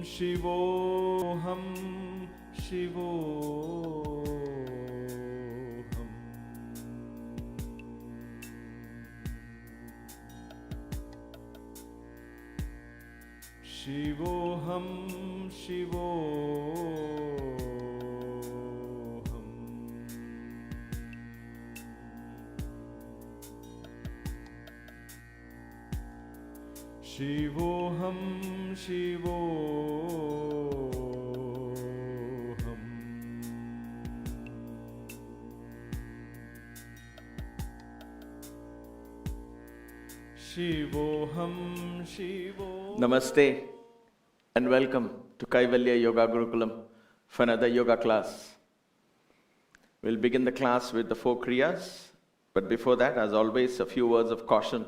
Shivoham, Shivoham, Shivoham, Shivoham, Shivoham, Shivoham, Shivoham. Namaste and welcome to Kaivalya Yoga Gurukulam for another yoga class. We'll begin the class with the 4 Kriyas, but before that, as always, a few words of caution.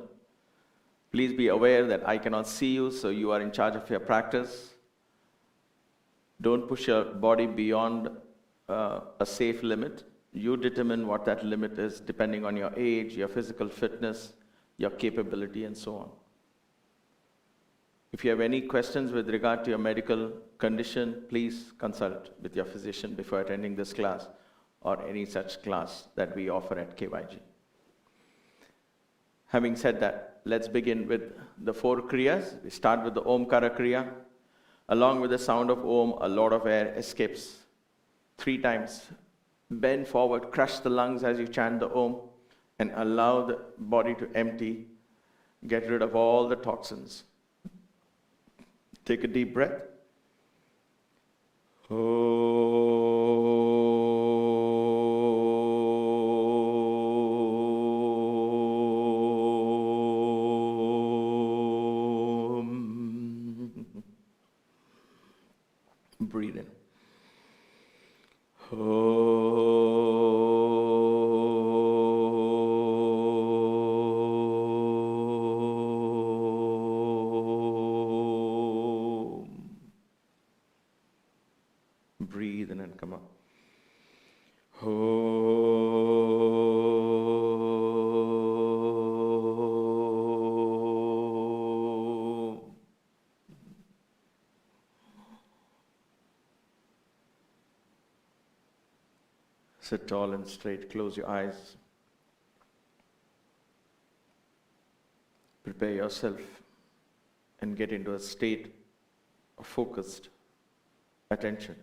Please be aware that I cannot see you, so you are in charge of your practice. Don't push your body beyond a safe limit. You determine what that limit is depending on your age, your physical fitness, your capability, and so on. If you have any questions with regard to your medical condition, please consult with your physician before attending this class or any such class that we offer at KYG. Having said that, let's begin with the 4 Kriyas. We start with the Om Kara Kriya. Along with the sound of Om, a lot of air escapes 3 times. Bend forward, crush the lungs as you chant the Om, and allow the body to empty. Get rid of all the toxins. Take a deep breath. Breathe in. Breathe in and come up. Sit tall and straight. Close your eyes. Prepare yourself and get into a state of focused attention.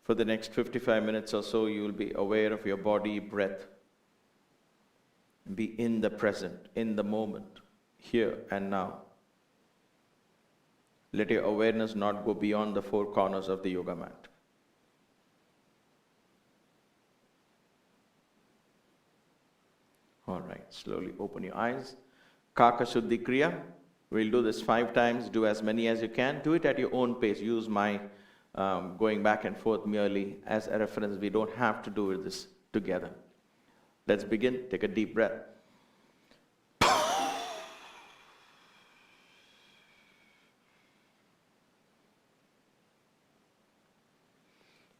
For the next 55 minutes or so, you will be aware of your body, breath. Be in the present, in the moment, here and now. Let your awareness not go beyond the 4 corners of the yoga mat. All right, slowly open your eyes. Kakasuddi Kriya. We'll do this 5 times. Do as many as you can. Do it at your own pace. Use my going back and forth merely as a reference. We don't have to do this together. Let's begin. Take a deep breath.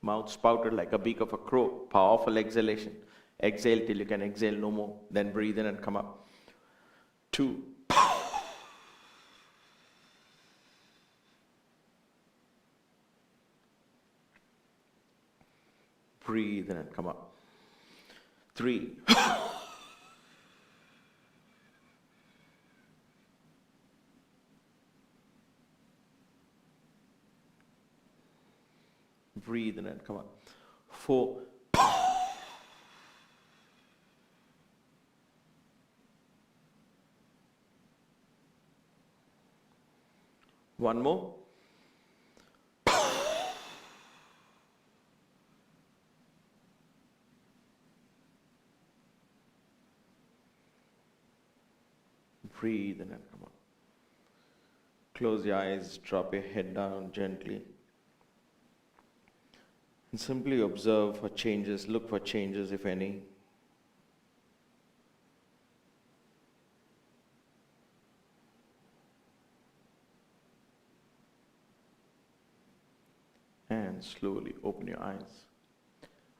Mouth spouted like a beak of a crow. Powerful exhalation. Exhale till you can exhale no more. Then breathe in and come up. 2. Breathe in and come up. 3. Breathe in and come up. 4. One more. Breathe in and come up. Close your eyes, drop your head down gently. And simply observe for changes, look for changes if any. And slowly open your eyes.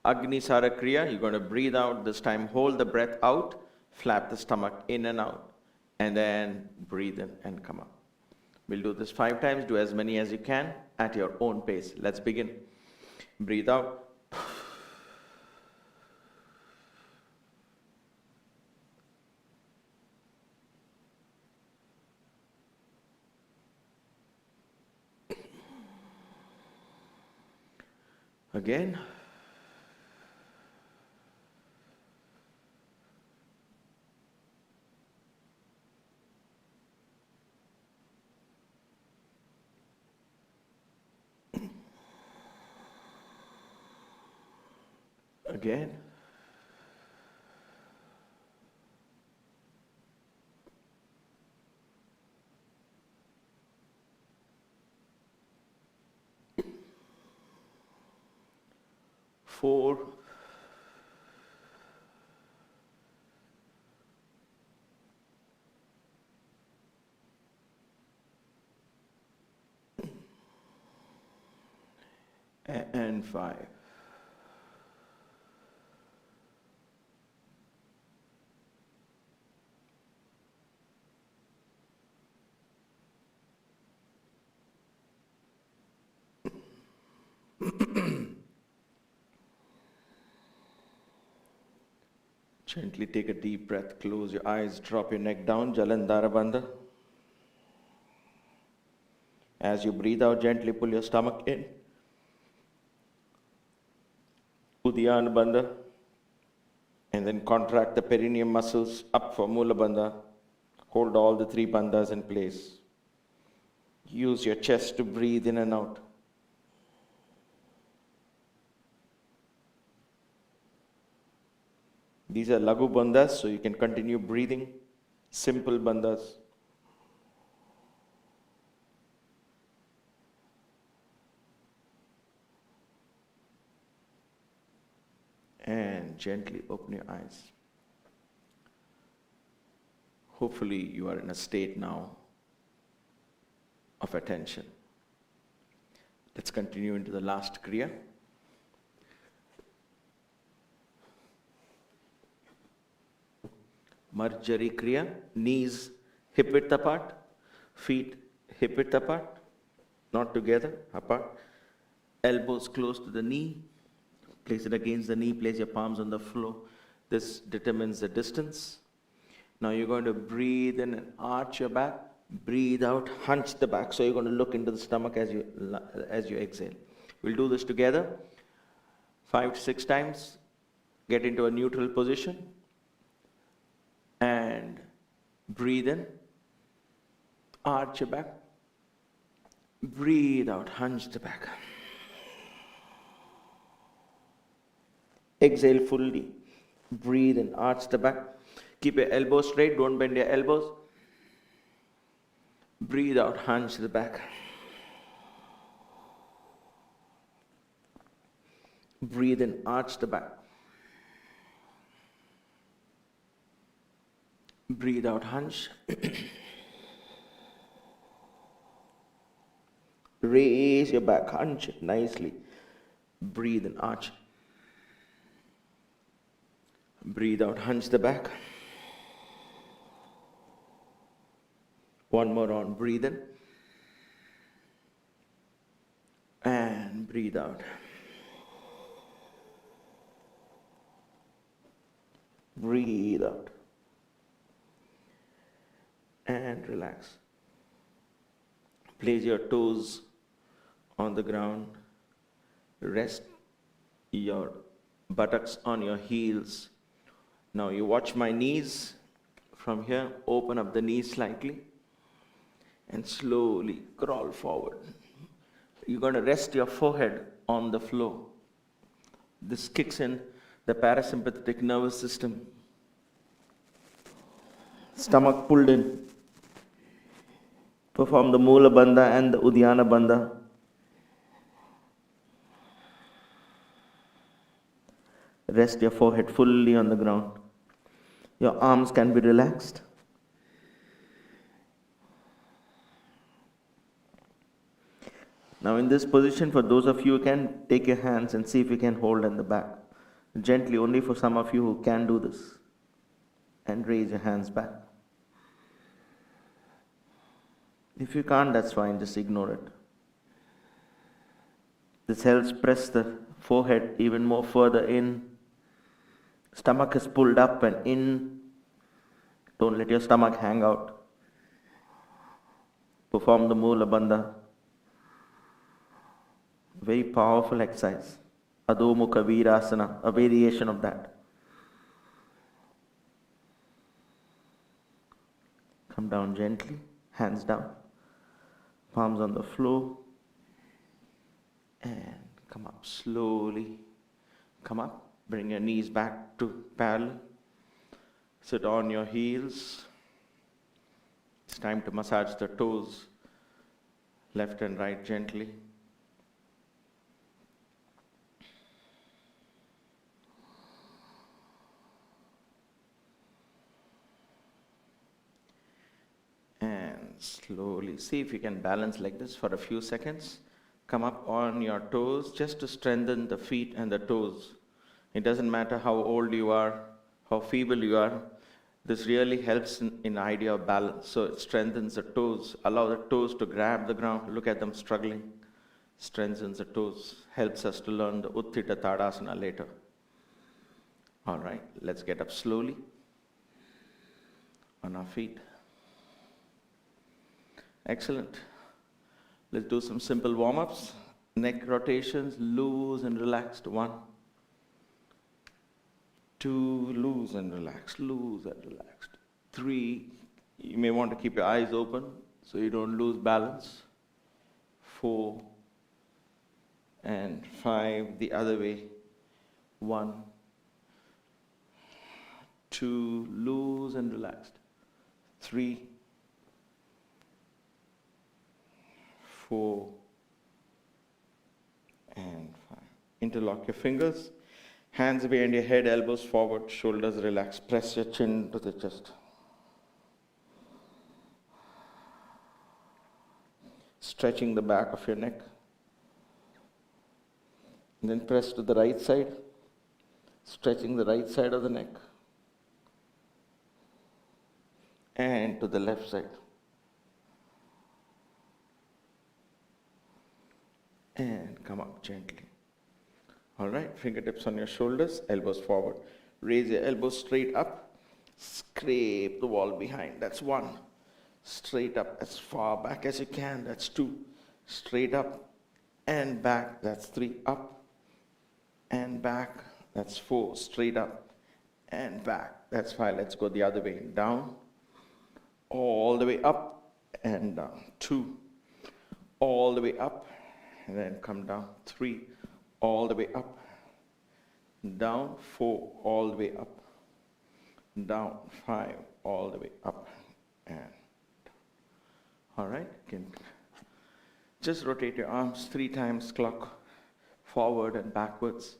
Untitled Kriya, you're going to breathe out this time. Hold the breath out, flap the stomach in and out, and then breathe in and come up. We'll do this 5 times. Do as many as you can at your own pace. Let's begin. Breathe out. Again. Again. Four. And 5. Gently take a deep breath, close your eyes, drop your neck down, Jalandhara Bandha. As you breathe out, gently pull your stomach in. Uddiyana Bandha. And then contract the perineum muscles up for Mula Bandha. Hold all the 3 bandhas in place. Use your chest to breathe in and out. These are Lagu bandhas, so you can continue breathing. Simple bandhas. And gently open your eyes. Hopefully you are in a state now of attention. Let's continue into the last Kriya. Marjari Kriya, knees hip width apart, feet hip width apart, not together, apart. Elbows close to the knee, place it against the knee, place your palms on the floor. This determines the distance. Now you're going to breathe in and arch your back, breathe out, hunch the back. So you're going to look into the stomach as you exhale. We'll do this together 5 to 6 times. Get into a neutral position. And breathe in, arch your back, breathe out, hunch the back. Exhale fully, breathe in, arch the back. Keep your elbows straight, don't bend your elbows. Breathe out, hunch the back. Breathe in, arch the back. Breathe out, hunch. Raise your back, hunch it nicely. Breathe and arch. Breathe out, hunch the back. One more on, breathe in. And breathe out. Breathe out. And relax. Place your toes on the ground. Rest your buttocks on your heels. Now you watch my knees. From here, open up the knees slightly and slowly crawl forward. You're going to rest your forehead on the floor. This kicks in the parasympathetic nervous system. Stomach pulled in. Perform the Mula Bandha and the Uddiyana Bandha. Rest your forehead fully on the ground. Your arms can be relaxed. Now in this position, for those of you who can, take your hands and see if you can hold in the back. Gently, only for some of you who can do this. And raise your hands back. If you can't, that's fine, just ignore it. This helps press the forehead even more further in. Stomach is pulled up and in. Don't let your stomach hang out. Perform the Mula Bandha. Very powerful exercise. Adho Mukha Virasana, a variation of that. Come down gently, hands down, palms on the floor, and come up slowly. Come up, bring your knees back to parallel. Sit on your heels. It's time to massage the toes, left and right gently. And slowly, see if you can balance like this for a few seconds. Come up on your toes just to strengthen the feet and the toes. It doesn't matter how old you are, how feeble you are. This really helps in idea of balance. So it strengthens the toes. Allow the toes to grab the ground. Look at them struggling. Strengthens the toes. Helps us to learn the Uttita Tadasana later. All right, let's get up slowly on our feet. Excellent. Let's do some simple warm-ups. Neck rotations, loose and relaxed. 1, 2, loose and relaxed, loose and relaxed. 3, you may want to keep your eyes open so you don't lose balance. 4 and 5, the other way. 1, 2, loose and relaxed. 3, 4 and 5. Interlock your fingers. Hands behind your head, elbows forward, shoulders relaxed. Press your chin to the chest. Stretching the back of your neck. And then press to the right side. Stretching the right side of the neck. And to the left side. And come up gently. All right, fingertips on your shoulders, elbows forward. Raise your elbows straight up. Scrape the wall behind. That's 1. Straight up as far back as you can. That's 2. Straight up and back. That's 3. Up and back. That's 4. Straight up and back. That's 5. Let's go the other way. Down. All the way up and down. 2. All the way up. And then come down. 3, all the way up, down. 4, all the way up, down. 5, all the way up, and down. All right, can just rotate your arms 3 times, clock forward and backwards,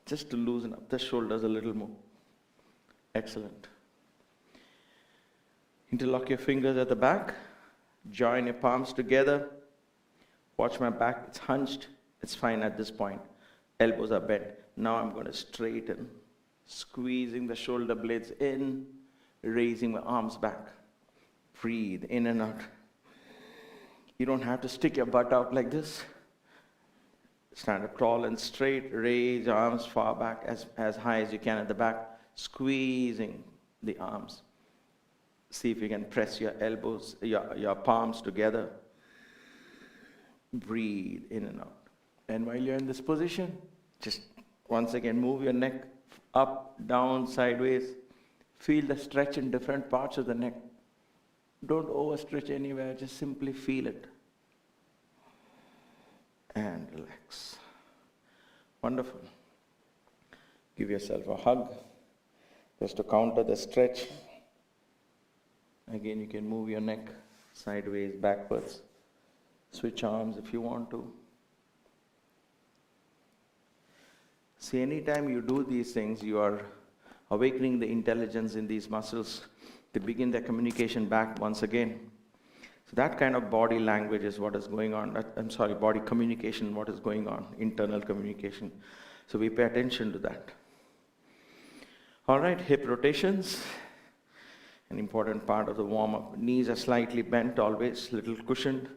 just to loosen up the shoulders a little more. Excellent. Interlock your fingers at the back, join your palms together. Watch my back, it's hunched, it's fine at this point. Elbows are bent. Now I'm going to straighten, squeezing the shoulder blades in, raising my arms back. Breathe in and out. You don't have to stick your butt out like this. Stand up tall and straight, raise your arms far back, as high as you can at the back, squeezing the arms. See if you can press your elbows, your palms together. Breathe in and out. And while you're in this position, just once again move your neck up, down, sideways. Feel the stretch in different parts of the neck. Don't overstretch anywhere, just simply feel it. And relax. Wonderful. Give yourself a hug, just to counter the stretch. Again, you can move your neck sideways, backwards. Switch arms if you want to. See, anytime you do these things, you are awakening the intelligence in these muscles to begin their communication back once again. So that kind of body language is what is going on. Body communication, what is going on, internal communication. So we pay attention to that. All right, hip rotations. an important part of the warm-up. Knees are slightly bent, always little cushioned.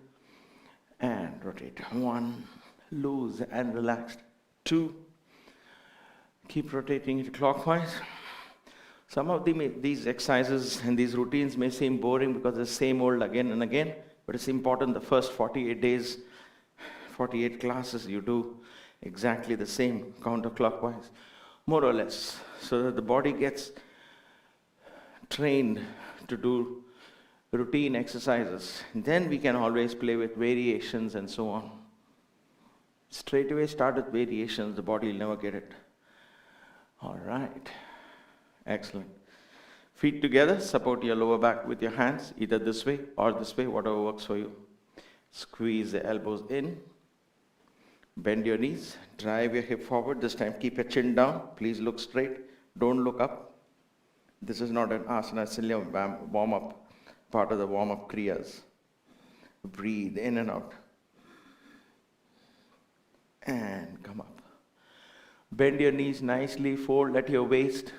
And rotate. 1, loose and relaxed. 2, keep rotating it clockwise. Some of these exercises and these routines may seem boring because the same old again and again, but it's important the first 48 days, 48 classes, you do exactly the same counterclockwise, more or less, so that the body gets trained to do routine exercises. Then we can always play with variations and so on. Straight away start with variations, the body will never get it. All right. Excellent. Feet together, support your lower back with your hands, either this way or this way, whatever works for you. Squeeze the elbows in. Bend your knees. Drive your hip forward. This time keep your chin down. Please look straight. Don't look up. This is not an asana, it's a warm-up, part of the warm-up kriyas. Breathe in and out. And come up. Bend your knees nicely, fold at your waist.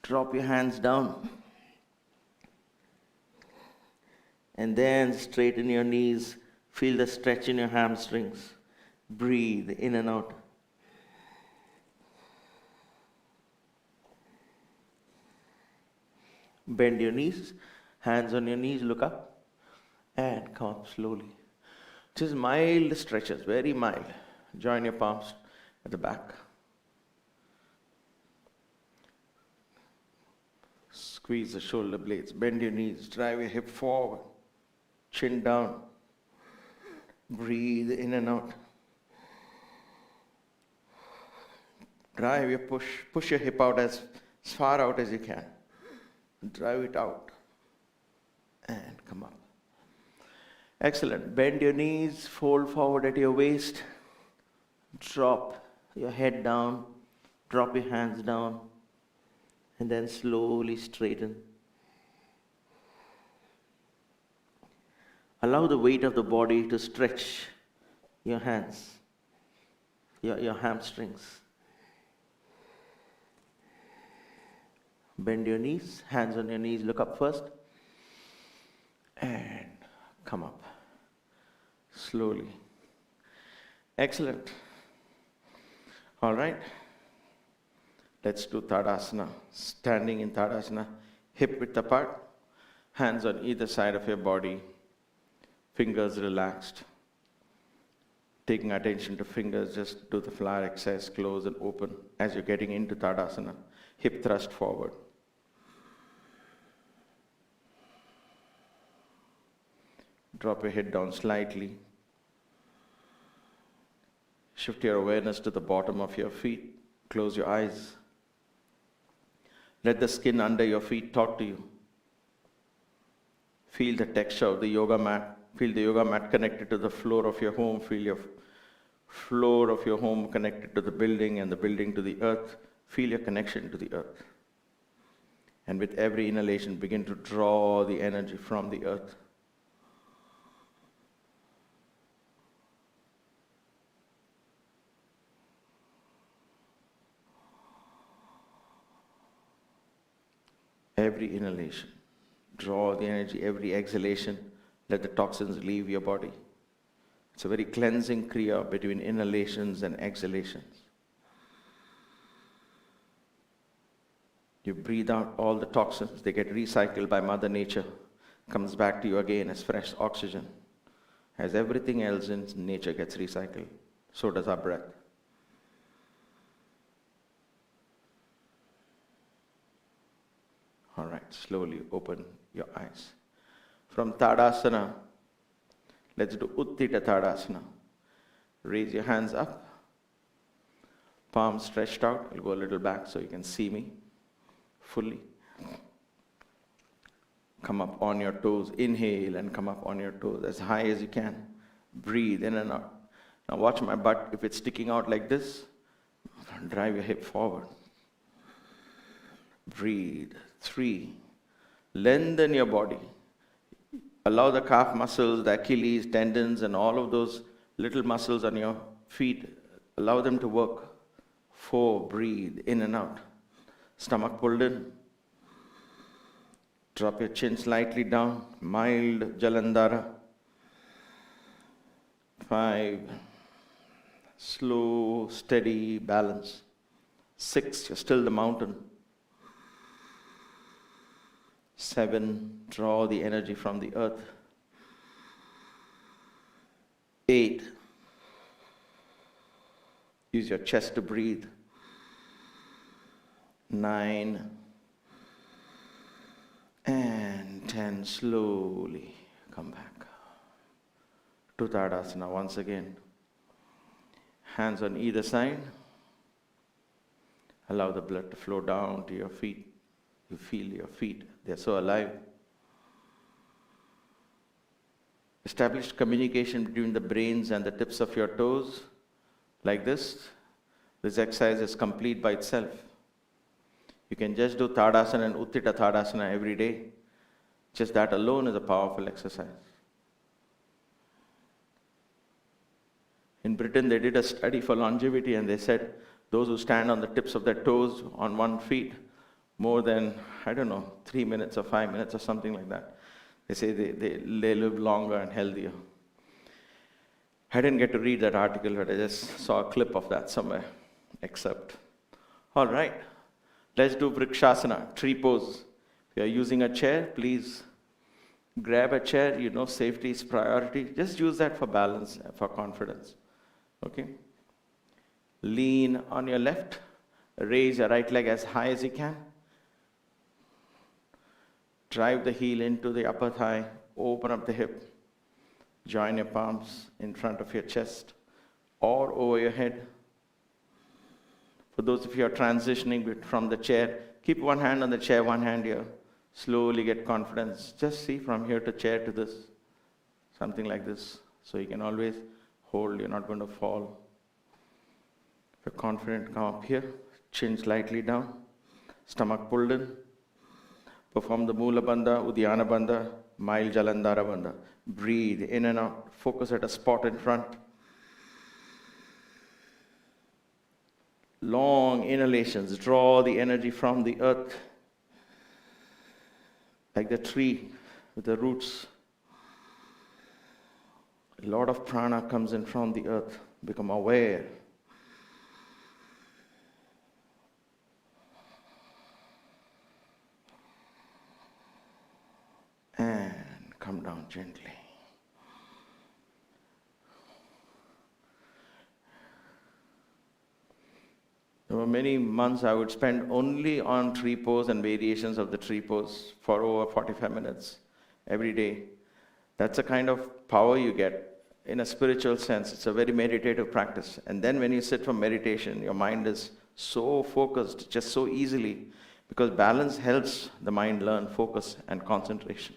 Drop your hands down. And then straighten your knees. Feel the stretch in your hamstrings. Breathe in and out. Bend your knees, hands on your knees, look up, and come up slowly. Just mild stretches, very mild. Join your palms at the back. Squeeze the shoulder blades, bend your knees, drive your hip forward, chin down. Breathe in and out. Drive your push your hip out as far out as you can. Drive it out and come up. Excellent. Bend your knees, fold forward at your waist. Drop your head down, drop your hands down, and then slowly straighten. Allow the weight of the body to stretch your hands, your hamstrings. Bend your knees, hands on your knees, look up first, and come up slowly. Excellent. All right. Let's do Tadasana. Standing in Tadasana, hip width apart, hands on either side of your body, fingers relaxed. Taking attention to fingers, just do the flower exercise, close and open as you're getting into Tadasana. Hip thrust forward. Drop your head down slightly. Shift your awareness to the bottom of your feet. Close your eyes. Let the skin under your feet talk to you. Feel the texture of the yoga mat. Feel the yoga mat connected to the floor of your home. Feel your floor of your home connected to the building and the building to the earth. Feel your connection to the earth. And with every inhalation, begin to draw the energy from the earth. Every inhalation, draw the energy. Every exhalation, let the toxins leave your body. It's a very cleansing kriya between inhalations and exhalations. You breathe out all the toxins, they get recycled by Mother Nature, comes back to you again as fresh oxygen. As everything else in nature gets recycled, so does our breath. All right, slowly open your eyes. From Tadasana, let's do Utthita Tadasana. Raise your hands up, palms stretched out. I'll go a little back so you can see me fully. Come up on your toes. Inhale and come up on your toes as high as you can. Breathe in and out. Now watch my butt. If it's sticking out like this, drive your hip forward. Breathe. 3. Lengthen your body. Allow the calf muscles, the Achilles, tendons, and all of those little muscles on your feet, allow them to work. 4. Breathe in and out. Stomach pulled in. Drop your chin slightly down, mild Jalandhara. 5, slow, steady balance. 6, you're still the mountain. 7, draw the energy from the earth. 8, use your chest to breathe. 9, and 10, slowly come back to Tadasana once again. Hands on either side. Allow the blood to flow down to your feet. You feel your feet, they're so alive. Establish communication between the brains and the tips of your toes. Like this. This exercise is complete by itself. You can just do Tadasana and Uttita Tadasana every day. Just that alone is a powerful exercise. In Britain, they did a study for longevity and they said those who stand on the tips of their toes on one feet more than, 3 minutes or 5 minutes or something like that. They say they live longer and healthier. I didn't get to read that article, but I just saw a clip of that somewhere, excerpt. All right, let's do Vrikshasana, tree pose. If you're using a chair, please grab a chair. Safety is priority. Just use that for balance, for confidence. Okay? Lean on your left. Raise your right leg as high as you can. Drive the heel into the upper thigh. Open up the hip. Join your palms in front of your chest or over your head. For those of you who are transitioning from the chair, keep one hand on the chair, one hand here. Slowly get confidence. Just see from here to chair to this. Something like this. So you can always hold, you're not going to fall. If you're confident, come up here. Chin slightly down. Stomach pulled in. Perform the Mula Bandha, Uddiyana Bandha, mild Jalandhara Bandha. Breathe in and out. Focus at a spot in front. Long inhalations. Draw the energy from the earth. Like the tree with the roots. A lot of prana comes in from the earth. Become aware. And come down gently. There were many months I would spend only on tree pose and variations of the tree pose for over 45 minutes every day. That's a kind of power you get in a spiritual sense. It's a very meditative practice. And then when you sit for meditation, your mind is so focused, just so easily, because balance helps the mind learn focus and concentration.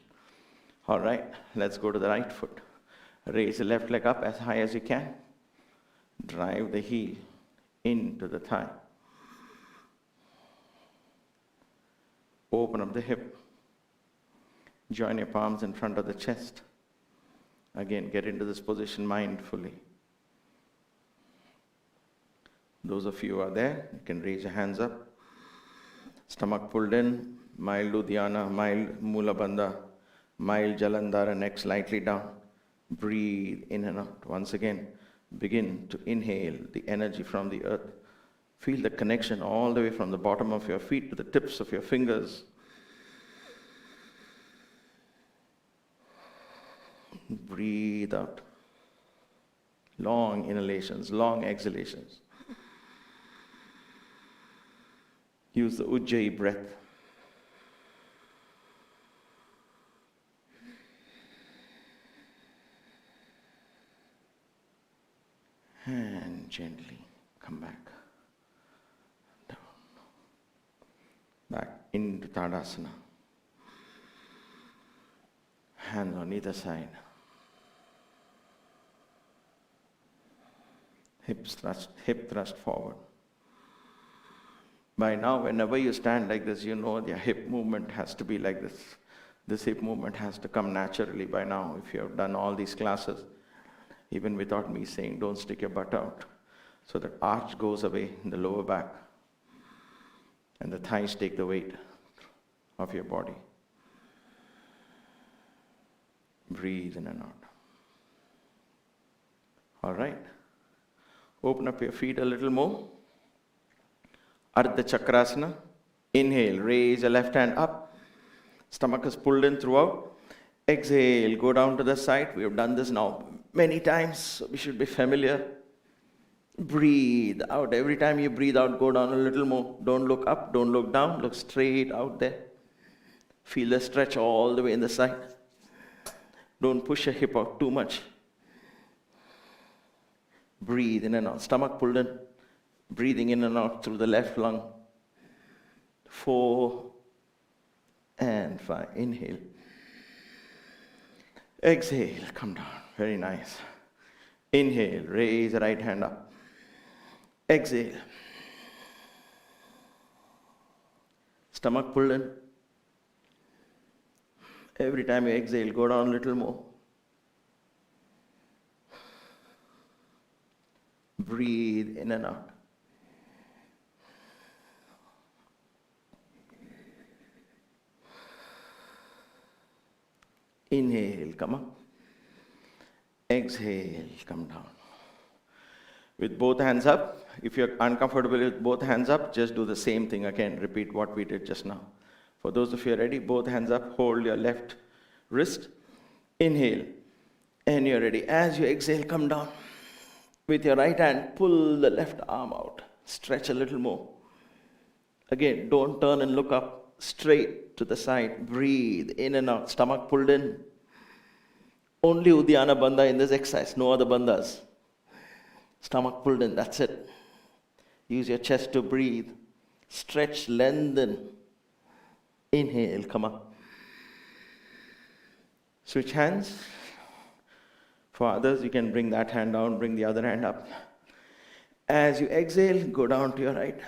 All right, let's go to the right foot. Raise the left leg up as high as you can. Drive the heel into the thigh. Open up the hip. Join your palms in front of the chest. Again, get into this position mindfully. Those of you who are there, you can raise your hands up. Stomach pulled in, mild Uddiyana, mild Mula Bandha, mild Jalandhara, neck slightly down. Breathe in and out. Once again, begin to inhale the energy from the earth. Feel the connection all the way from the bottom of your feet to the tips of your fingers. Breathe out. Long inhalations, long exhalations. Use the Ujjayi breath. And gently come back down. Back into Tadasana. Hands on either side. Hip thrust forward. By now, whenever you stand like this, you know your hip movement has to be like this. This hip movement has to come naturally by now. If you have done all these classes, even without me saying, don't stick your butt out. So that arch goes away in the lower back. And the thighs take the weight of your body. Breathe in and out. All right. Open up your feet a little more. Ardha Chakrasana. Inhale, raise your left hand up. Stomach is pulled in throughout. Exhale, go down to the side. We have done this now many times, so we should be familiar. Breathe out. Every time you breathe out, go down a little more. Don't look up, don't look down, look straight out there. Feel the stretch all the way in the side. Don't push your hip out too much. Breathe in and out. Stomach pulled in. Breathing in and out through the left lung. 4 and 5. Inhale. Exhale. Come down. Very nice. Inhale. Raise the right hand up. Exhale. Stomach pulled in. Every time you exhale, go down a little more. Breathe in and out. Inhale, come up. Exhale, come down. With both hands up. If you're uncomfortable with both hands up, just do the same thing again. Repeat what we did just now. For those of you ready, both hands up. Hold your left wrist. Inhale. And you're ready. As you exhale, come down. With your right hand, pull the left arm out. Stretch a little more. Again, don't turn and look up. Straight to the side. Breathe in and out. Stomach pulled in. Only Uddiyana Bandha in this exercise. No other bandhas. Stomach pulled in. That's it. Use your chest to breathe. Stretch, lengthen. Inhale. Come up. Switch hands. For others, you can bring that hand down. Bring the other hand up. As you exhale, go down to your right.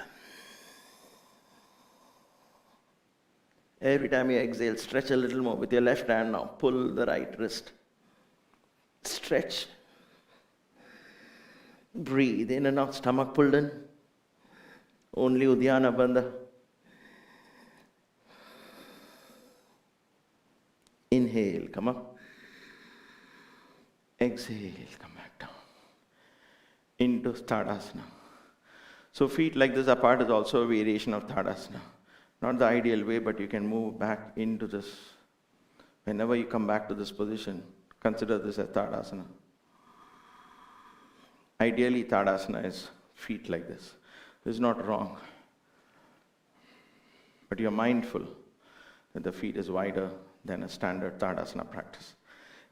Every time you exhale, stretch a little more with your left hand now. Pull the right wrist. Stretch. Breathe in and out. Stomach pulled in. Only Uddiyana Bandha. Inhale, come up. Exhale, come back down. Into Tadasana. So feet like this apart is also a variation of Tadasana. Not the ideal way, but you can move back into this. Whenever you come back to this position, consider this as Tadasana. Ideally, Tadasana is feet like this. This is not wrong. But you're mindful that the feet is wider than a standard Tadasana practice.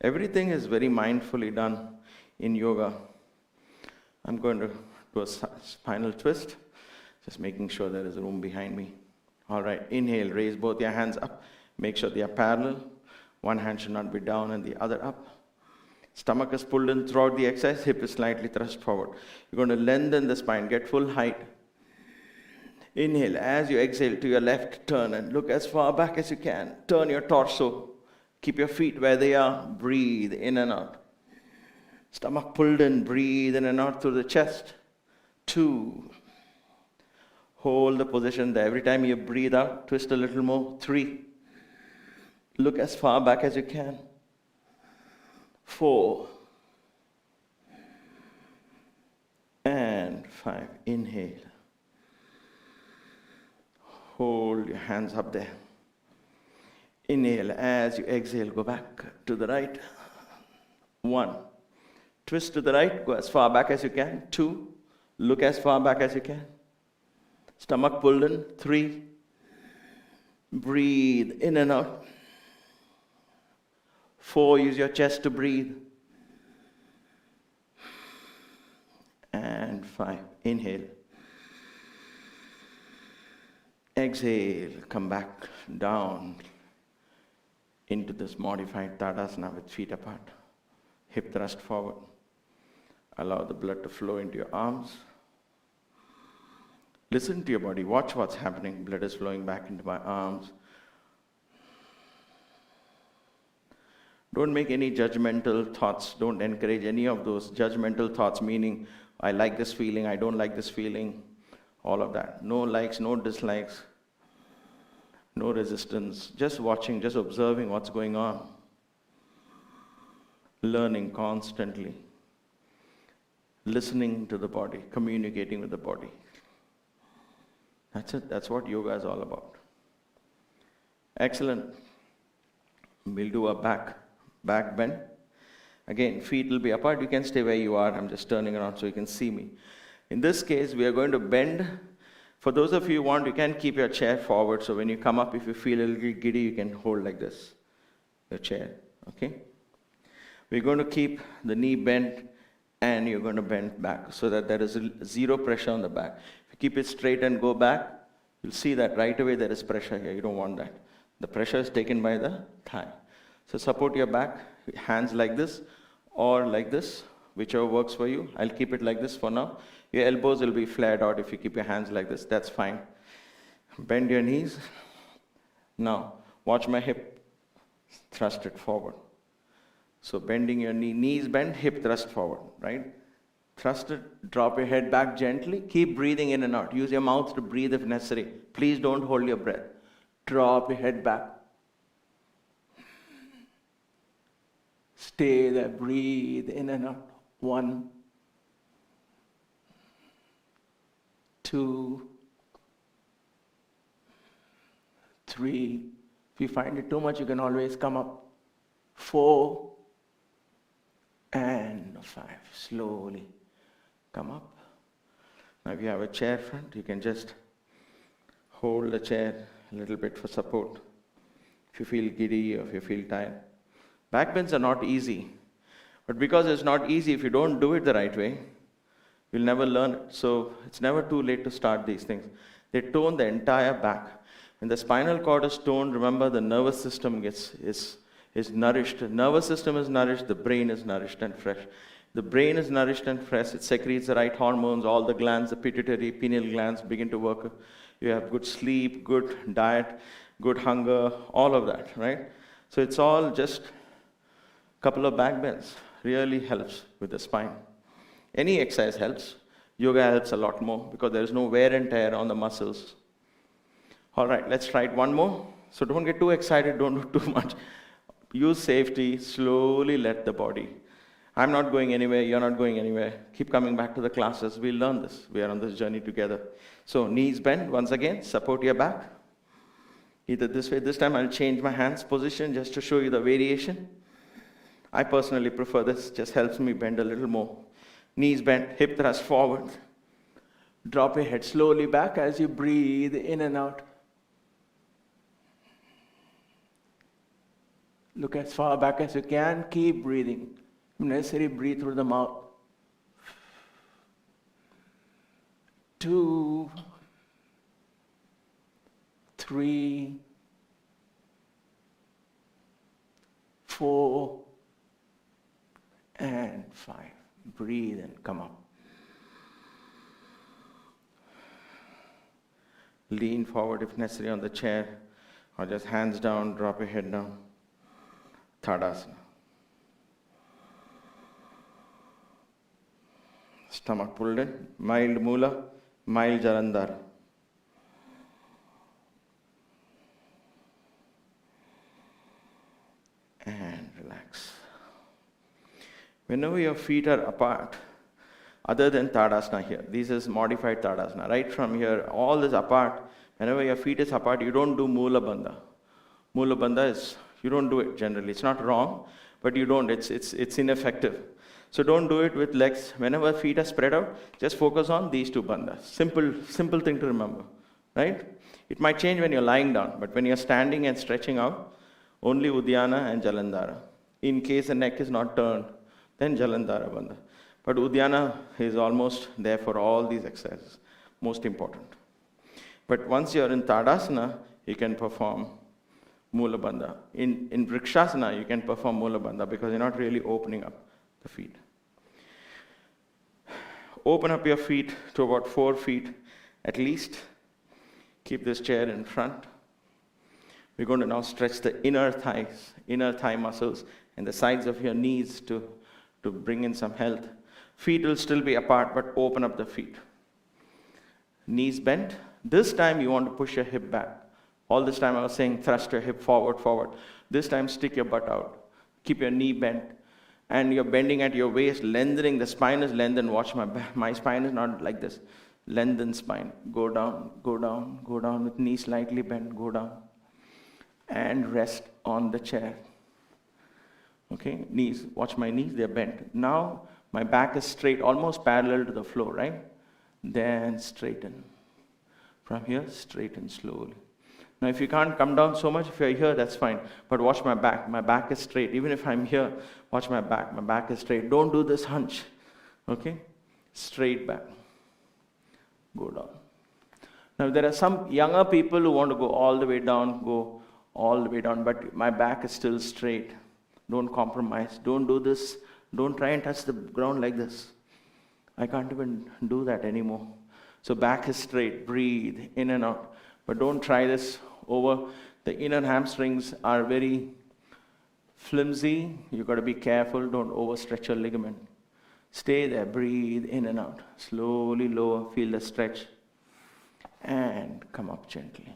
Everything is very mindfully done in yoga. I'm going to do a spinal twist, just making sure there is room behind me. All right, inhale, raise both your hands up. Make sure they are parallel. One hand should not be down and the other up. Stomach is pulled in throughout the exercise. Hip is slightly thrust forward. You're going to lengthen the spine, get full height. Inhale, as you exhale to your left, turn and look as far back as you can. Turn your torso. Keep your feet where they are. Breathe in and out. Stomach pulled in. Breathe in and out through the chest. 2. Hold the position there. Every time you breathe out, twist a little more. 3. Look as far back as you can. 4. And 5. Inhale. Hold your hands up there. Inhale. As you exhale, go back to the right. 1. Twist to the right. Go as far back as you can. 2. Look as far back as you can. Stomach pulled in. 3. Breathe in and out. 4. Use your chest to breathe. And 5. Inhale. Exhale. Come back down into this modified Tadasana with feet apart. Hip thrust forward. Allow the blood to flow into your arms. Listen to your body. Watch what's happening. Blood is flowing back into my arms. Don't make any judgmental thoughts. Don't encourage any of those judgmental thoughts, meaning, I like this feeling, I don't like this feeling. All of that. No likes, no dislikes, no resistance. Just watching, just observing what's going on. learning constantly, listening to the body, communicating with the body. That's it. That's what yoga is all about. Excellent. We'll do a back bend. Again, feet will be apart. You can stay where you are. I'm just turning around so you can see me. In this case, we are going to bend. For those of you who want, you can keep your chair forward. So when you come up, if you feel a little giddy, you can hold like this, your chair. Okay? We're going to keep the knee bent, and you're going to bend back so that there is zero pressure on the back. If you keep it straight and go back, you'll see that right away there is pressure here. You don't want that. The pressure is taken by the thigh. So support your back, hands like this or like this, whichever works for you. I'll keep it like this for now. Your elbows will be flared out if you keep your hands like this. That's fine. Bend your knees. Now, watch my hip. Thrust it forward. So bending your knee, knees bent, hip thrust forward, right? Thrust it, drop your head back gently. Keep breathing in and out. Use your mouth to breathe if necessary. Please don't hold your breath. Drop your head back. Stay there, breathe in and out. 1, 2, 3. If you find it too much, you can always come up. 4 and 5. Slowly come up. Now if you have a chair front, you can just hold the chair a little bit for support. If you feel giddy or if you feel tired. Back bends are not easy. But because it's not easy, if you don't do it the right way, you'll never learn it. So it's never too late to start these things. They tone the entire back. When the spinal cord is toned, remember the nervous system is nourished. The nervous system is nourished, the brain is nourished and fresh. The brain is nourished and fresh, it secretes the right hormones, all the glands, the pituitary, pineal glands begin to work. You have good sleep, good diet, good hunger, all of that, right? So it's all just a couple of back bends. Really helps with the spine. Any exercise helps. Yoga helps a lot more because there is no wear and tear on the muscles. All right, let's try it one more. So don't get too excited, don't do too much. Use safety, slowly let the body. I'm not going anywhere, you're not going anywhere. Keep coming back to the classes, we'll learn this. We are on this journey together. So knees bend, once again, support your back. Either this way, this time I'll change my hands position just to show you the variation. I personally prefer this, just helps me bend a little more. Knees bent, hip thrust forward. Drop your head slowly back as you breathe in and out. Look as far back as you can, keep breathing. If necessary, breathe through the mouth. 2, 3, 4, and 5. Breathe and come up. Lean forward if necessary on the chair, or just hands down, drop your head down. Tadasana. Stomach pulled in, mild Mula, mild Jalandhara. And relax. Whenever your feet are apart, other than Tadasana here, this is modified Tadasana. Right from here, all is apart. Whenever your feet is apart, you don't do Mula Bandha. Mula Bandha is, you don't do it generally. It's not wrong, but you don't. It's ineffective. So don't do it with legs. Whenever feet are spread out, just focus on these two bandhas. Simple thing to remember, right? It might change when you're lying down, but when you're standing and stretching out, only Uddiyana and Jalandhara. In case the neck is not turned, then Jalandhara bandha. But Uddiyana is almost there for all these exercises, most important. But once you're in Tadasana, you can perform Mula Bandha. In Vrikshasana, you can perform Mula Bandha because you're not really opening up the feet. Open up your feet to about 4 feet at least. Keep this chair in front. We're going to now stretch the inner thighs, inner thigh muscles, and the sides of your knees to bring in some health. Feet will still be apart, but open up the feet. Knees bent. This time you want to push your hip back. All this time I was saying thrust your hip forward. This time stick your butt out. Keep your knee bent. and you're bending at your waist, lengthening. The spine is lengthened. Watch my spine is not like this. Lengthen spine. Go down, go down, go down with knees slightly bent. Go down. And rest on the chair. Okay, knees. Watch my knees, they're bent. Now my back is straight, almost parallel to the floor, right? Then straighten. From here, straighten slowly. Now, if you can't come down so much, if you're here, that's fine. But watch my back. My back is straight. Even if I'm here, watch my back. My back is straight. Don't do this hunch. Okay? Straight back. Go down. Now, there are some younger people who want to go all the way down, go all the way down. But my back is still straight. Don't compromise. Don't do this. Don't try and touch the ground like this. I can't even do that anymore. So back is straight. Breathe in and out. But don't try this over. The inner hamstrings are very flimsy. You've got to be careful. Don't overstretch your ligament. Stay there. Breathe in and out. Slowly lower. Feel the stretch. And come up gently.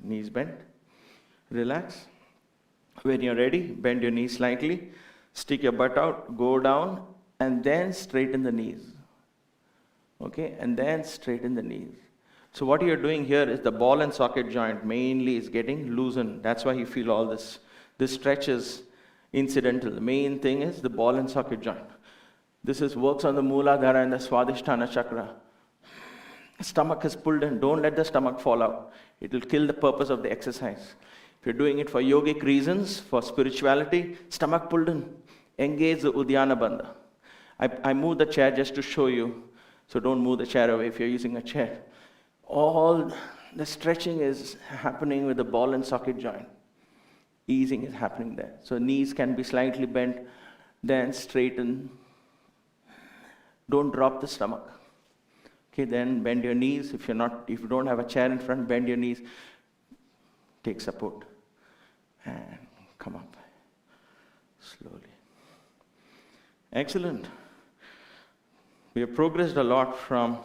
Knees bent. Relax. When you're ready, bend your knees slightly. Stick your butt out. Go down. And then straighten the knees. Okay, and then straighten the knees. So what you're doing here is the ball and socket joint mainly is getting loosened. That's why you feel all this. This stretch is incidental. The main thing is the ball and socket joint. This works on the Mooladhara and the Swadhisthana chakra. Stomach is pulled in. Don't let the stomach fall out. It will kill the purpose of the exercise. If you're doing it for yogic reasons, for spirituality, stomach pulled in. Engage the Uddiyana Bandha. I move the chair just to show you. So don't move the chair away if you're using a chair. All the stretching is happening with the ball and socket joint. Easing is happening there. So knees can be slightly bent, then straighten. Don't drop the stomach. Okay, then bend your knees. If you don't have a chair in front, bend your knees. Take support. And come up. Slowly. Excellent. We have progressed a lot from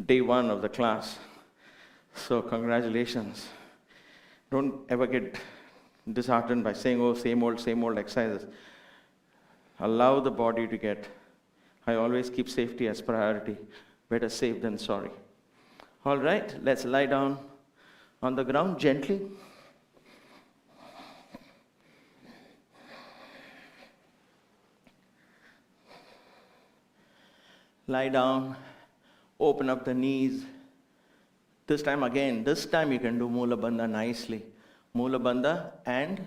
day one of the class. So congratulations. Don't ever get disheartened by saying, oh, same old exercises. Allow the body to get. I always keep safety as priority. Better safe than sorry. All right, let's lie down on the ground gently. Lie down, open up the knees. This time you can do Moola Bandha nicely. Moola Bandha and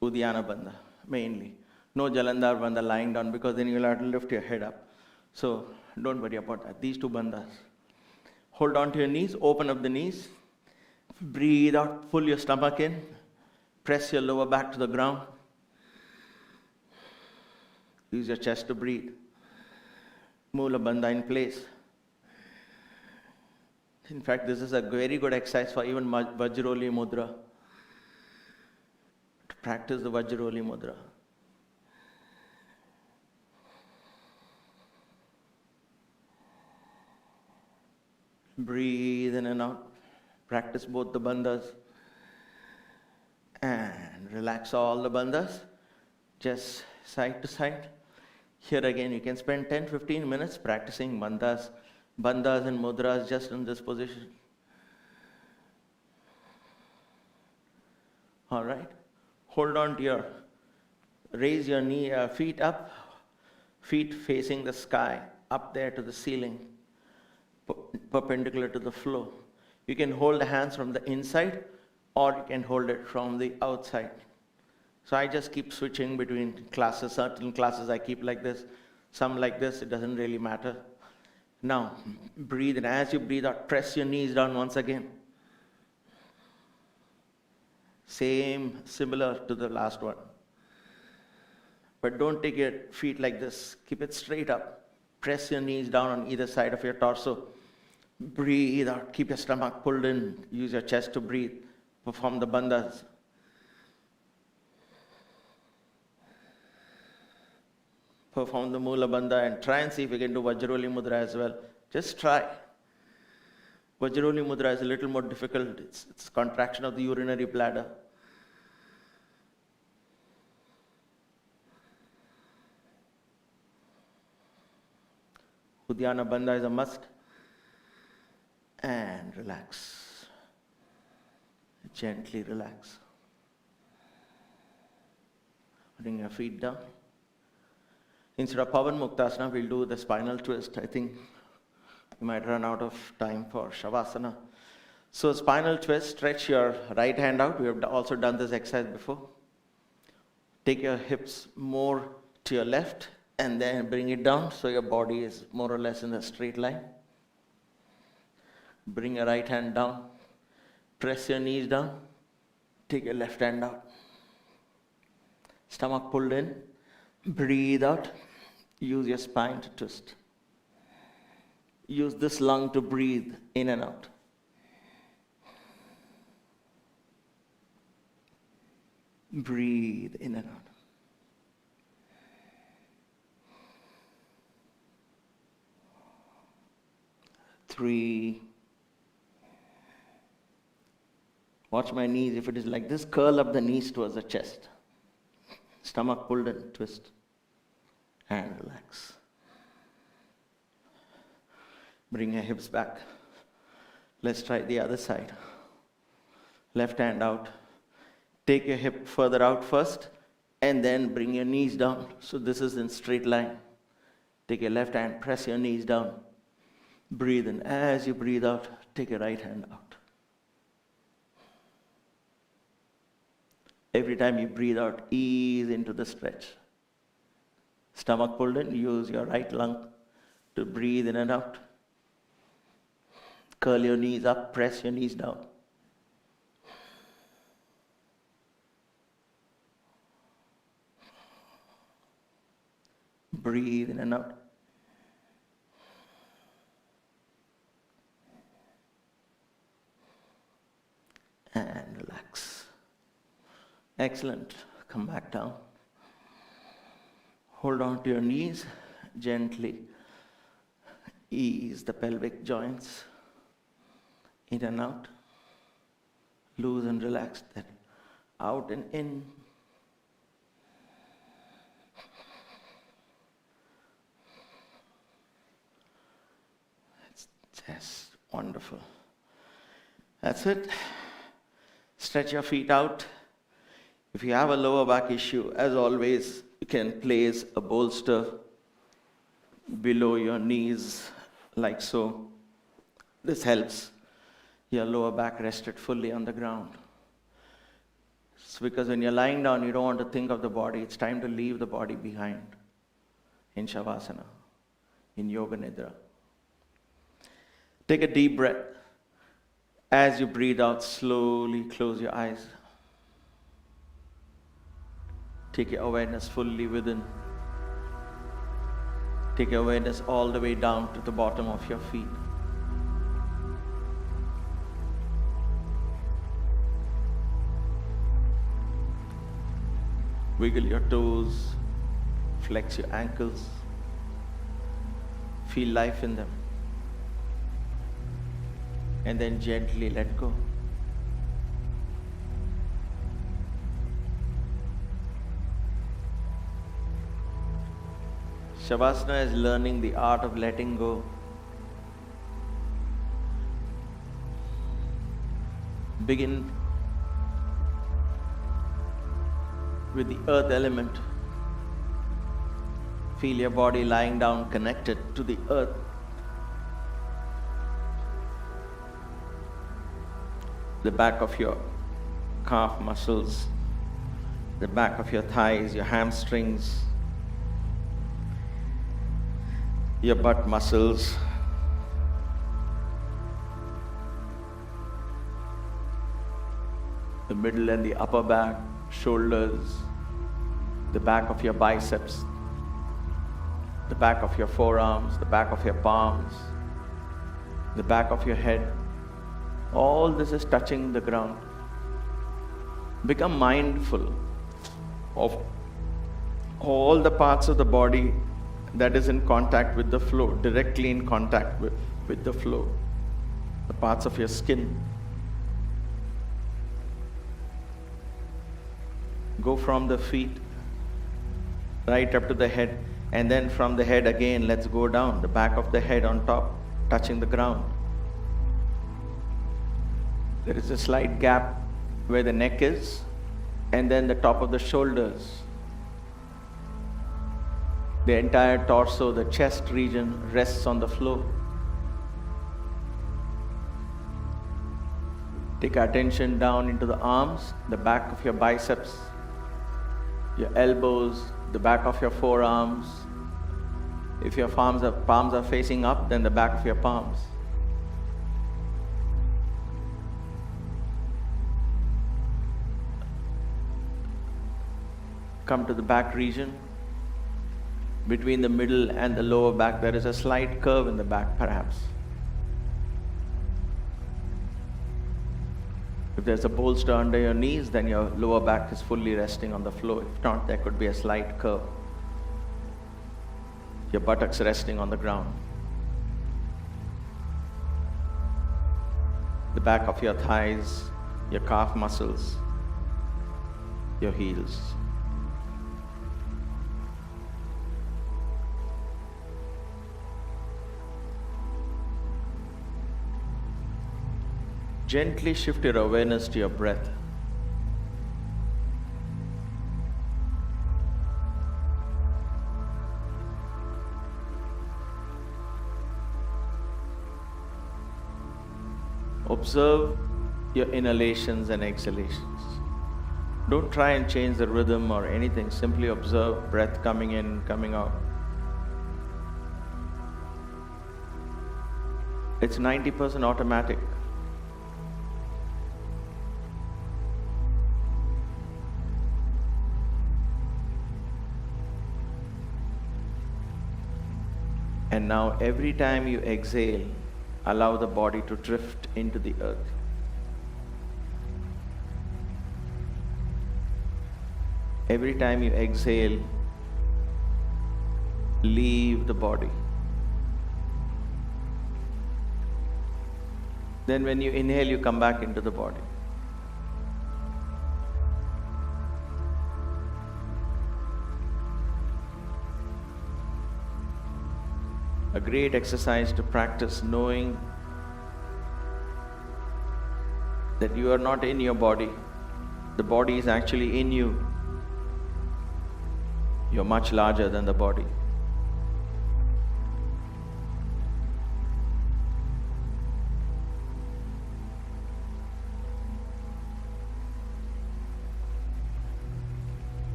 Uddiyana Bandha, mainly. No Jalandhar Bandha lying down because then you'll have to lift your head up. So don't worry about that. These two bandhas. Hold on to your knees, open up the knees. Breathe out, pull your stomach in. Press your lower back to the ground. Use your chest to breathe. Moola Bandha in place. In fact, this is a very good exercise for even Vajroli Mudra. To practice the Vajroli Mudra. Breathe in and out. Practice both the bandhas. And relax all the bandhas. Just side to side. Here again, you can spend 10-15 minutes practicing bandhas and mudras just in this position. All right. Hold on to raise your feet up, feet facing the sky, up there to the ceiling, perpendicular to the floor. You can hold the hands from the inside or you can hold it from the outside. So I just keep switching between classes. Certain classes I keep like this, some like this, it doesn't really matter. Now, breathe in. As you breathe out, press your knees down once again. Similar to the last one. But don't take your feet like this. Keep it straight up. Press your knees down on either side of your torso. Breathe out. Keep your stomach pulled in. Use your chest to breathe. Perform the bandhas. Perform the Moola Bandha and try and see if you can do Vajroli Mudra as well. Just try. Vajroli Mudra is a little more difficult. It's contraction of the urinary bladder. Uddiyana Bandha is a must. And relax. Gently relax. Bring your feet down. Instead of Pavan Muktasana, we'll do the spinal twist. I think we might run out of time for Shavasana. So spinal twist, stretch your right hand out. We have also done this exercise before. Take your hips more to your left and then bring it down so your body is more or less in a straight line. Bring your right hand down. Press your knees down. Take your left hand out. Stomach pulled in. Breathe out. Use your spine to twist. Use this lung to breathe in and out. Breathe in and out. Three. Watch my knees. If it is like this, curl up the knees towards the chest. Stomach pulled in, twist. And relax. Bring your hips back. Let's try the other side. Left hand out. Take your hip further out first, and then bring your knees down. So this is in straight line. Take your left hand, press your knees down. Breathe in. As you breathe out, take your right hand out. Every time you breathe out, ease into the stretch. Stomach pulled in, use your right lung to breathe in and out. Curl your knees up, press your knees down. Breathe in and out. And relax. Excellent. Come back down. Hold on to your knees. Gently ease the pelvic joints in and out. Loose and relax that. Out and in. Yes, wonderful. That's it. Stretch your feet out. If you have a lower back issue, as always, you can place a bolster below your knees, like so. This helps your lower back rested fully on the ground. It's because when you're lying down, you don't want to think of the body. It's time to leave the body behind in Shavasana, in Yoga Nidra. Take a deep breath. As you breathe out, slowly close your eyes. Take your awareness fully within. Take your awareness all the way down to the bottom of your feet. Wiggle your toes. Flex your ankles. Feel life in them. And then gently let go. Shavasana is learning the art of letting go. Begin with the earth element. Feel your body lying down connected to the earth. The back of your calf muscles, the back of your thighs, your hamstrings, your butt muscles, the middle and the upper back, shoulders, the back of your biceps, the back of your forearms, the back of your palms, the back of your head. All this is touching the ground. Become mindful of all the parts of the body that is in contact with the floor, directly in contact with the floor. The parts of your skin. Go from the feet right up to the head. And then from the head again, let's go down, the back of the head on top, touching the ground. There is a slight gap where the neck is, and then the top of the shoulders. The entire torso, the chest region rests on the floor. Take attention down into the arms, the back of your biceps, your elbows, the back of your forearms. If your palms are facing up, then the back of your palms. Come to the back region. Between the middle and the lower back, there is a slight curve in the back, perhaps. If there's a bolster under your knees, then your lower back is fully resting on the floor. If not, there could be a slight curve. Your buttocks resting on the ground. The back of your thighs, your calf muscles, your heels. Gently shift your awareness to your breath. Observe your inhalations and exhalations. Don't try and change the rhythm or anything. Simply observe breath coming in, coming out. It's 90% automatic. And now every time you exhale, allow the body to drift into the earth. Every time you exhale, leave the body. Then when you inhale, you come back into the body. A great exercise to practice, knowing that you are not in your body. The body is actually in you. You're much larger than the body.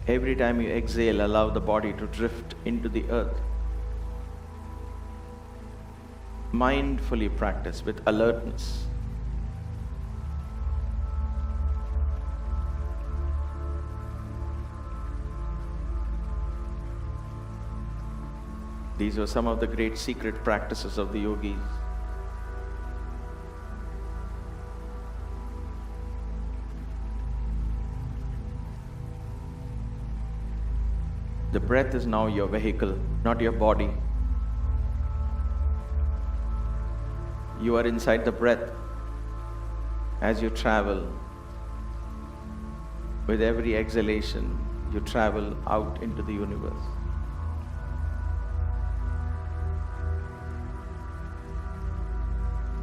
Every time you exhale, allow the body to drift into the earth. Mindfully practice with alertness. These were some of the great secret practices of the yogis. The breath is now your vehicle, not your body. You are inside the breath. As you travel, with every exhalation, you travel out into the universe.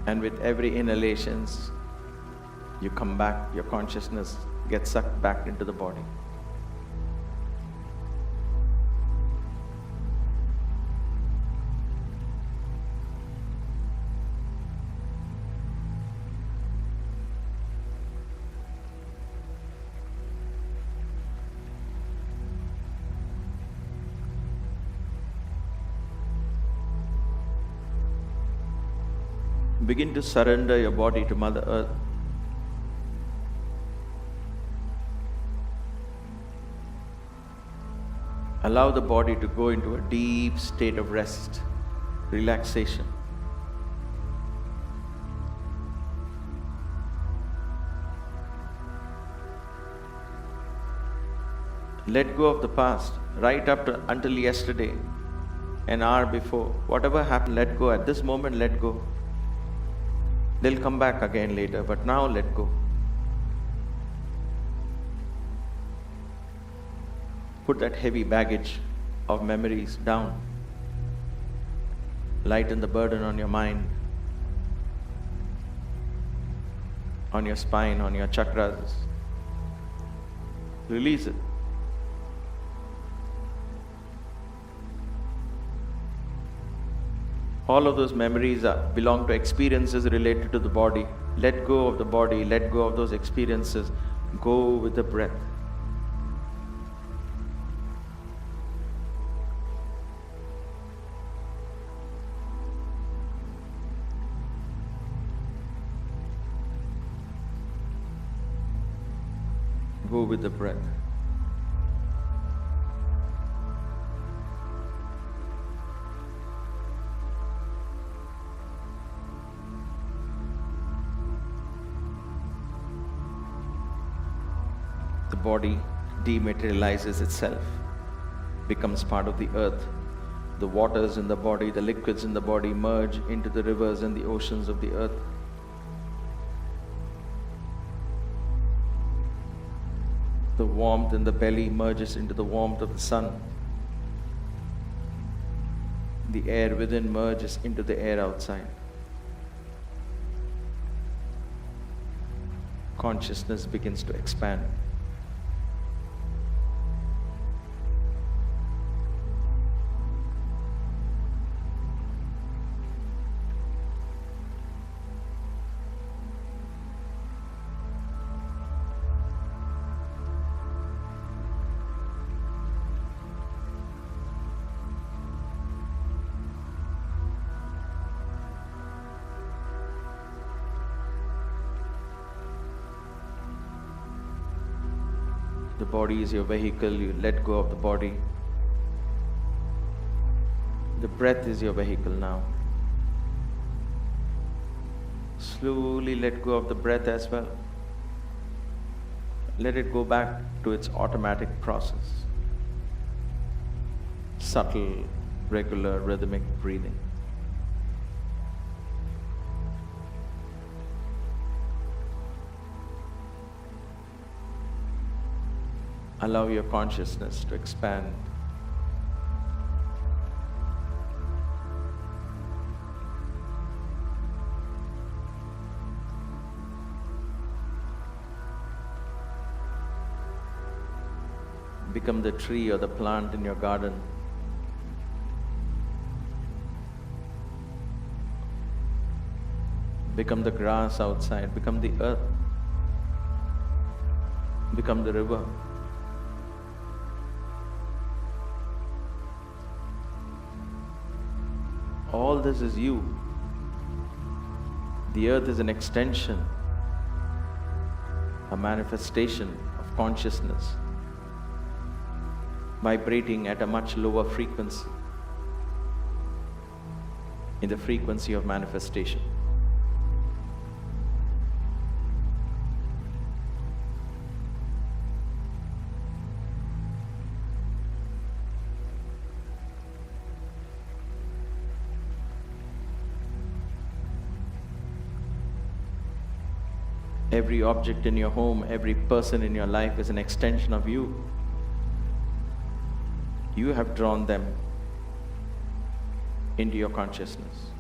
And with every inhalation, you come back, your consciousness gets sucked back into the body. Begin to surrender your body to Mother Earth. Allow the body to go into a deep state of rest, relaxation. Let go of the past, right up to until yesterday, an hour before. Whatever happened, let go. At this moment, let go. They'll come back again later, but now let go. Put that heavy baggage of memories down. Lighten the burden on your mind, on your spine, on your chakras. Release it. All of those memories belong to experiences related to the body. Let go of the body, let go of those experiences. Go with the breath. Go with the breath. The body dematerializes itself, becomes part of the earth. The waters in the body, the liquids in the body merge into the rivers and the oceans of the earth. The warmth in the belly merges into the warmth of the sun. The air within merges into the air outside. Consciousness begins to expand. The body is your vehicle, you let go of the body. The breath is your vehicle now. Slowly let go of the breath as well. Let it go back to its automatic process. Subtle, regular, rhythmic breathing. Allow your consciousness to expand. Become the tree or the plant in your garden. Become the grass outside. Become the earth. Become the river. All this is you. The earth is an extension, a manifestation of consciousness, vibrating at a much lower frequency, in the frequency of manifestation. Every object in your home, every person in your life is an extension of you. You have drawn them into your consciousness.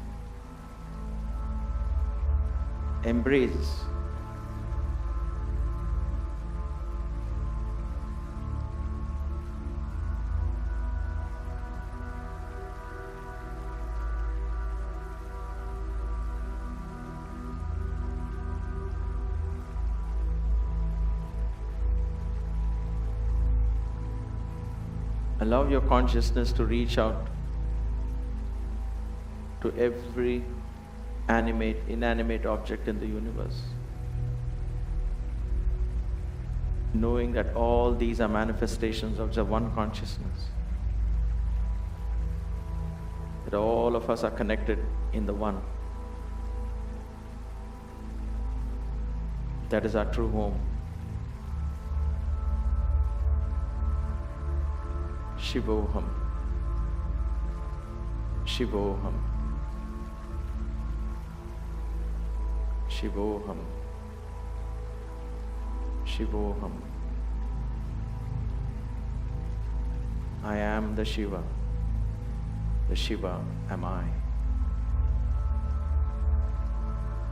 Embrace. Allow your consciousness to reach out to every animate, inanimate object in the universe. Knowing that all these are manifestations of the one consciousness. That all of us are connected in the one. That is our true home. Shivoham. Shivoham. Shivoham. Shivoham. I am the Shiva. The Shiva am I.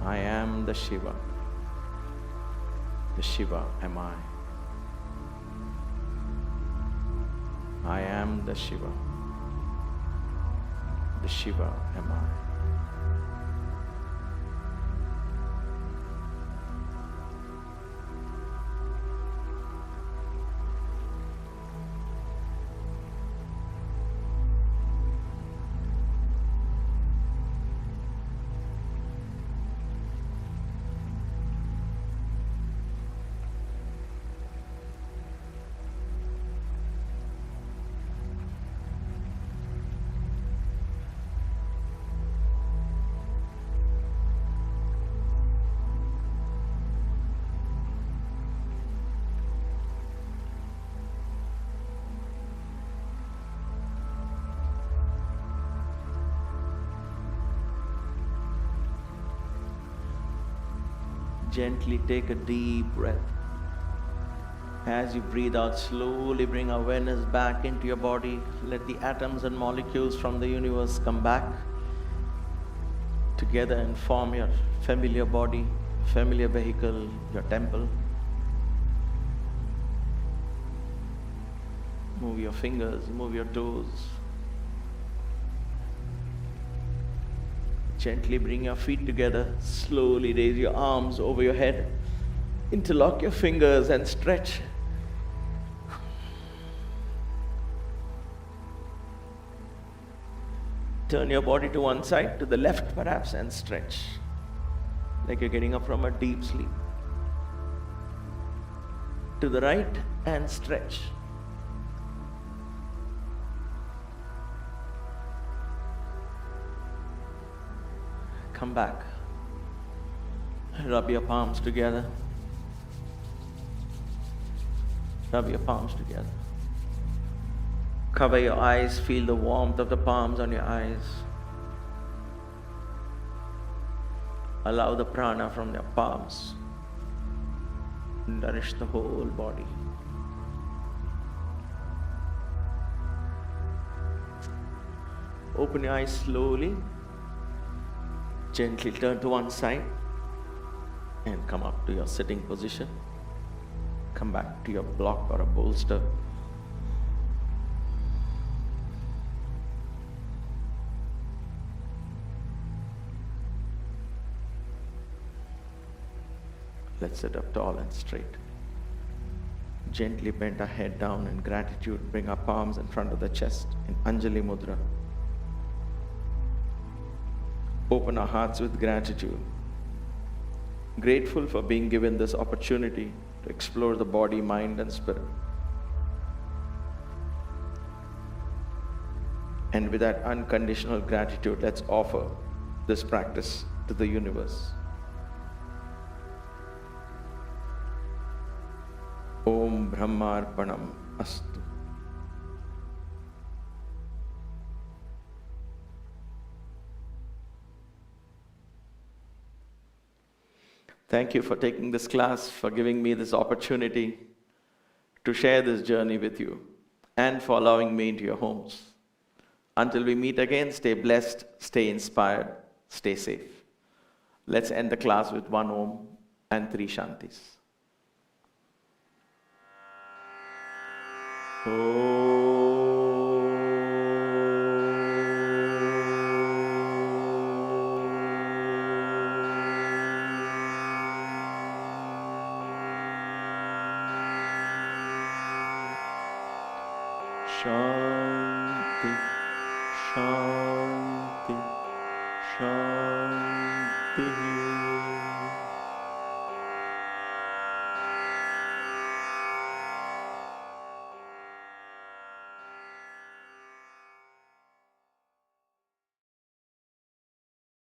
I am the Shiva. The Shiva am I. I am the Shiva. The Shiva am I. Gently take a deep breath. As you breathe out, slowly bring awareness back into your body. Let the atoms and molecules from the universe come back together and form your familiar body, familiar vehicle, your temple. Move your fingers, move your toes. Gently bring your feet together. Slowly raise your arms over your head. Interlock your fingers and stretch. Turn your body to one side, to the left perhaps, and stretch. Like you're getting up from a deep sleep. To the right and stretch. Come back. Rub your palms together. Rub your palms together. Cover your eyes. Feel the warmth of the palms on your eyes. Allow the prana from your palms to nourish the whole body. Open your eyes slowly. Gently turn to one side and come up to your sitting position. Come back to your block or a bolster. Let's sit up tall and straight. Gently bend our head down in gratitude. Bring our palms in front of the chest in Anjali Mudra. Open our hearts with gratitude. Grateful for being given this opportunity to explore the body, mind, and spirit. And with that unconditional gratitude, let's offer this practice to the universe. Om Brahmarpanam Astu. Thank you for taking this class, for giving me this opportunity to share this journey with you, and for allowing me into your homes. Until we meet again, stay blessed, stay inspired, stay safe. Let's end the class with one Om and three Shantis. Shanti, Shanti.